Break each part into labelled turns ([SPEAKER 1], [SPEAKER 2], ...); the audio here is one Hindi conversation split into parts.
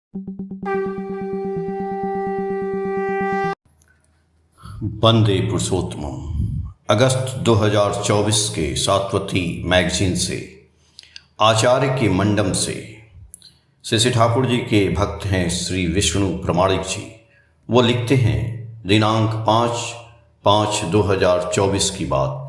[SPEAKER 1] वंदे पुरुषोत्तमम। अगस्त 2024 के सात्वती मैगजीन से, आचार्य के मंडम से। श्री ठाकुर जी के भक्त हैं श्री विष्णु प्रमाणिक जी। वो लिखते हैं, दिनांक 5/5/2024 की बात।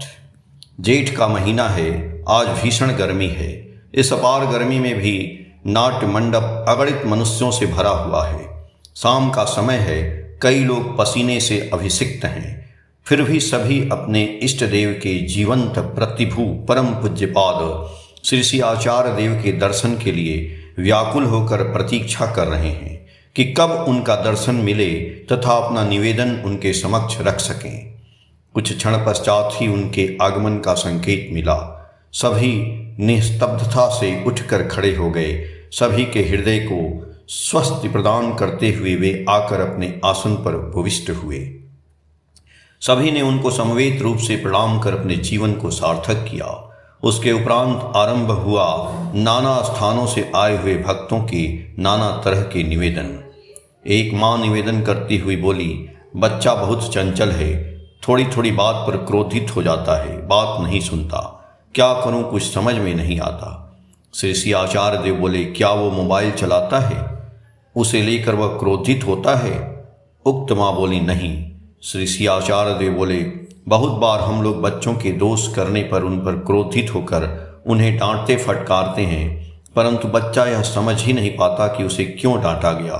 [SPEAKER 1] जेठ का महीना है, आज भीषण गर्मी है। इस अपार गर्मी में भी नाट्य मंडप अगणित मनुष्यों से भरा हुआ है। शाम का समय है, कई लोग पसीने से अभिषिक्त हैं, फिर भी सभी अपने इष्ट देव के जीवंत प्रतिभू परम पूज्यपाद श्री श्री आचार्य देव के दर्शन के लिए व्याकुल होकर प्रतीक्षा कर रहे हैं कि कब उनका दर्शन मिले तथा अपना निवेदन उनके समक्ष रख सकें। कुछ क्षण पश्चात ही उनके आगमन का संकेत मिला। सभी निस्तब्धता से उठकर खड़े हो गए। सभी के हृदय को स्वस्ति प्रदान करते हुए वे आकर अपने आसन पर भूविष्ट हुए। सभी ने उनको समवेत रूप से प्रणाम कर अपने जीवन को सार्थक किया। उसके उपरांत आरंभ हुआ नाना स्थानों से आए हुए भक्तों के नाना तरह के निवेदन। एक माँ निवेदन करती हुई बोली, बच्चा बहुत चंचल है, थोड़ी थोड़ी बात पर क्रोधित हो जाता है, बात नहीं सुनता, क्या करूं, कुछ समझ में नहीं आता। श्री श्री आचार्य देव बोले, क्या वो मोबाइल चलाता है, उसे लेकर वह क्रोधित होता है? उक्त माँ बोली, नहीं। श्री श्री आचार्य देव बोले, बहुत बार हम लोग बच्चों के दोष करने पर उन पर क्रोधित होकर उन्हें डांटते फटकारते हैं, परंतु बच्चा यह समझ ही नहीं पाता कि उसे क्यों डांटा गया।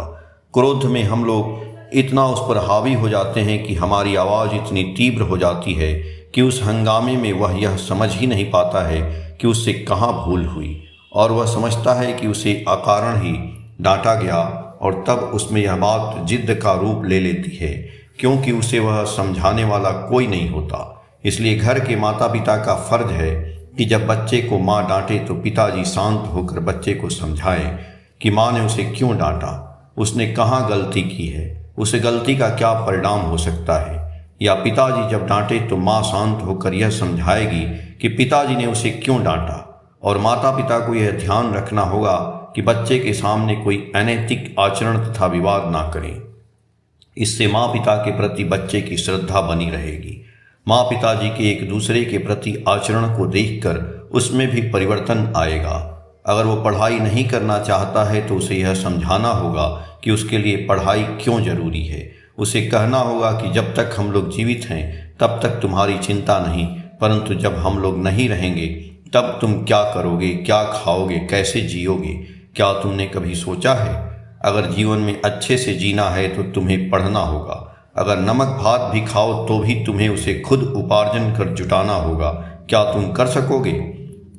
[SPEAKER 1] क्रोध में हम लोग इतना उस पर हावी हो जाते हैं कि हमारी आवाज़ इतनी तीव्र हो जाती है कि उस हंगामे में वह यह समझ ही नहीं पाता है कि उससे कहाँ भूल हुई, और वह समझता है कि उसे अकारण ही डांटा गया, और तब उसमें यह बात जिद्द का रूप ले लेती है, क्योंकि उसे वह समझाने वाला कोई नहीं होता। इसलिए घर के माता पिता का फर्ज है कि जब बच्चे को माँ डांटे तो पिताजी शांत होकर बच्चे को समझाएं कि माँ ने उसे क्यों डांटा, उसने कहाँ गलती की है, उसे गलती का क्या परिणाम हो सकता है। या पिताजी जब डांटे तो माँ शांत होकर यह समझाएगी कि पिताजी ने उसे क्यों डांटा, और माता पिता को यह ध्यान रखना होगा कि बच्चे के सामने कोई अनैतिक आचरण तथा विवाद ना करें। इससे माँ पिता के प्रति बच्चे की श्रद्धा बनी रहेगी। माँ पिताजी के एक दूसरे के प्रति आचरण को देखकर उसमें भी परिवर्तन आएगा। अगर वो पढ़ाई नहीं करना चाहता है तो उसे यह समझाना होगा कि उसके लिए पढ़ाई क्यों जरूरी है। उसे कहना होगा कि जब तक हम लोग जीवित हैं तब तक तुम्हारी चिंता नहीं, परंतु जब हम लोग नहीं रहेंगे तब तुम क्या करोगे, क्या खाओगे, कैसे जियोगे, क्या तुमने कभी सोचा है? अगर जीवन में अच्छे से जीना है तो तुम्हें पढ़ना होगा। अगर नमक भात भी खाओ तो भी तुम्हें उसे खुद उपार्जन कर जुटाना होगा। क्या तुम कर सकोगे?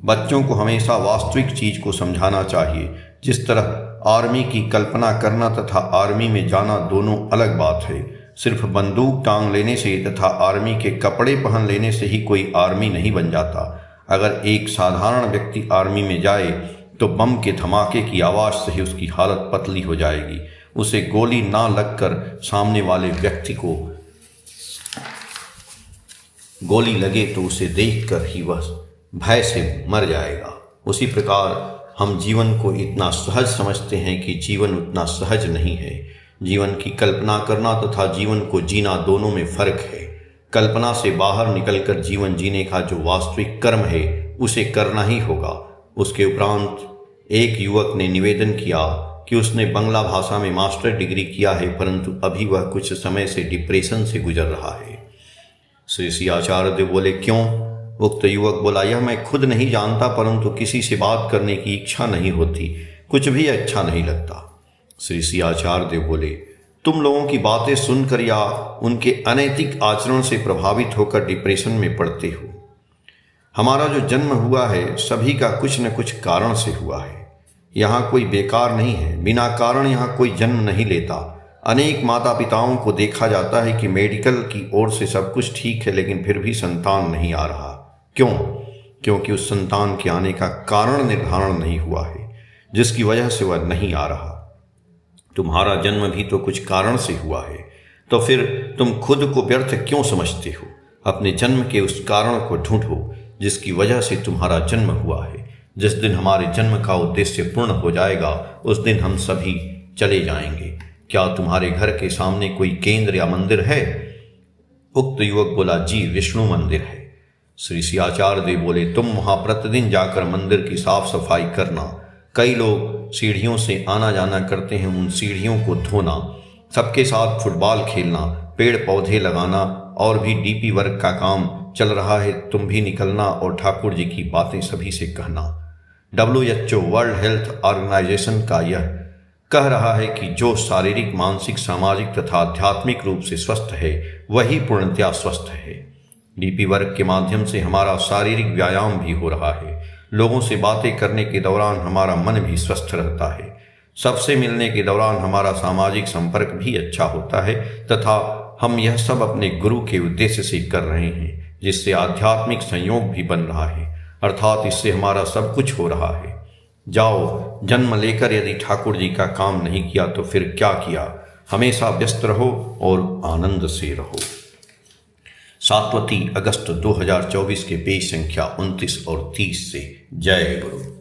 [SPEAKER 1] बच्चों को हमेशा वास्तविक चीज को समझाना चाहिए। जिस तरह आर्मी की कल्पना करना तथा आर्मी में जाना दोनों अलग बात है। सिर्फ बंदूक टांग लेने से तथा आर्मी के कपड़े पहन लेने से ही कोई आर्मी नहीं बन जाता। अगर एक साधारण व्यक्ति आर्मी में जाए तो बम के धमाके की आवाज़ से ही उसकी हालत पतली हो जाएगी। उसे गोली ना लगकर सामने वाले व्यक्ति को गोली लगे तो उसे देखकर ही वह भय से मर जाएगा। उसी प्रकार हम जीवन को इतना सहज समझते हैं कि जीवन उतना सहज नहीं है। जीवन की कल्पना करना तथा जीवन को जीना दोनों में फर्क है। कल्पना से बाहर निकलकर जीवन जीने का जो वास्तविक कर्म है उसे करना ही होगा। उसके उपरांत एक युवक ने निवेदन किया कि उसने बंगला भाषा में मास्टर डिग्री किया है, परंतु अभी वह कुछ समय से डिप्रेशन से गुजर रहा है। श्री श्री आचार्य देव बोले, क्यों? उक्त युवक बोला, यह मैं खुद नहीं जानता, परंतु किसी से बात करने की इच्छा नहीं होती, कुछ भी अच्छा नहीं लगता। श्री श्री आचार्य देव बोले, तुम लोगों की बातें सुनकर या उनके अनैतिक आचरण से प्रभावित होकर डिप्रेशन में पड़ते हो। हमारा जो जन्म हुआ है सभी का कुछ न कुछ कारण से हुआ है। यहाँ कोई बेकार नहीं है, बिना कारण यहाँ कोई जन्म नहीं लेता। अनेक माता पिताओं को देखा जाता है कि मेडिकल की ओर से सब कुछ ठीक है, लेकिन फिर भी संतान नहीं आ रहा। क्यों? क्योंकि उस संतान के आने का कारण निर्धारण नहीं हुआ है, जिसकी वजह से वह नहीं आ रहा। तुम्हारा जन्म भी तो कुछ कारण से हुआ है, तो फिर तुम खुद को व्यर्थ क्यों समझते हो? अपने जन्म के उस कारण को ढूंढो जिसकी वजह से तुम्हारा जन्म हुआ है। जिस दिन हमारे जन्म का उद्देश्य पूर्ण हो जाएगा उस दिन हम सभी चले जाएंगे। क्या तुम्हारे घर के सामने कोई केंद्र या मंदिर है? उक्त युवक बोला, जी विष्णु मंदिर है। श्री सियाचार्य देव बोले, तुम वहां प्रतिदिन जाकर मंदिर की साफ सफाई करना। कई लोग सीढ़ियों से आना जाना करते हैं, उन सीढ़ियों को धोना, सबके साथ फुटबॉल खेलना, पेड़ पौधे लगाना और भी डीपी वर्क का काम चल रहा है। तुम भी निकलना और ठाकुर जी की बातें सभी से कहना। WHO वर्ल्ड हेल्थ ऑर्गेनाइजेशन का यह कह रहा है कि जो शारीरिक, मानसिक, सामाजिक तथा आध्यात्मिक रूप से स्वस्थ है वही पूर्णतया स्वस्थ है। डीपी वर्क के माध्यम से हमारा शारीरिक व्यायाम भी हो रहा है। लोगों से बातें करने के दौरान हमारा मन भी स्वस्थ रहता है। सबसे मिलने के दौरान हमारा सामाजिक संपर्क भी अच्छा होता है तथा हम यह सब अपने गुरु के उद्देश्य से कर रहे हैं, जिससे आध्यात्मिक संयोग भी बन रहा है, अर्थात इससे हमारा सब कुछ हो रहा है। जाओ, जन्म लेकर यदि ठाकुर जी का काम नहीं किया तो फिर क्या किया? हमेशा व्यस्त रहो और आनंद से रहो। 7 अगस्त 2024 के पेज संख्या 29 और 30 से। जय गुरु।